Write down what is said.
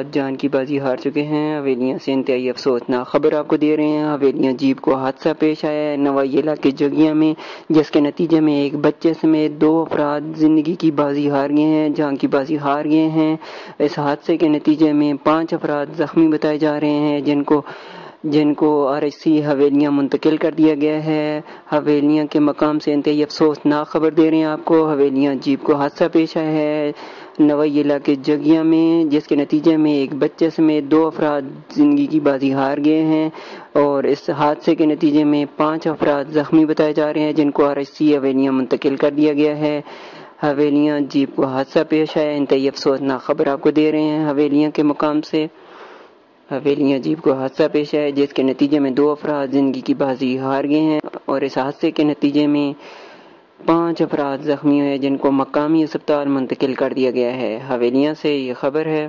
افراد جان کی بازی ہار چکے ہیں۔ حویلیاں سے انتہائی افسوسناک خبر آپ کو دے رہے ہیں۔ حویلیاں جیپ کو حادثہ پیش آیا ہے نوائیلا کے جگیاں میں، جس کے نتیجے میں ایک بچے سمیت 2 افراد زندگی کی بازی ہار گئے ہیں، جان کی بازی ہار گئے ہیں۔ اس حادثے کے نتیجے میں 5 افراد زخمی بتائے جا رہے ہیں، جن کو RHC حویلیاں منتقل کر دیا گیا ہے۔ حویلیاں کے مقام سے انتہائی افسوسناک خبر دے رہے ہیں آپ کو۔ حویلیاں جیپ کو حادثہ پیش آیا ہے نوائیلا کے جگیاں میں، جس کے نتیجے میں ایک بچے سمیت 2 افراد زندگی کی بازی ہار گئے ہیں، اور اس حادثے کے نتیجے میں 5 افراد زخمی بتائے جا رہے ہیں، جن کو RHC حویلیاں منتقل کر دیا گیا ہے۔ حویلیاں جیپ کو حادثہ پیش آیا، انتہائی افسوسناک خبر آپ کو دے رہے ہیں حویلیاں کے مقام سے۔ حویلیاں جیپ کو حادثہ پیش آیا جس کے نتیجے میں 2 افراد زندگی کی بازی ہار گئے ہیں، اور اس حادثے کے نتیجے میں 5 افراد زخمی ہوئے، جن کو مقامی اسپتال منتقل کر دیا گیا ہے۔ حویلیاں سے یہ خبر ہے۔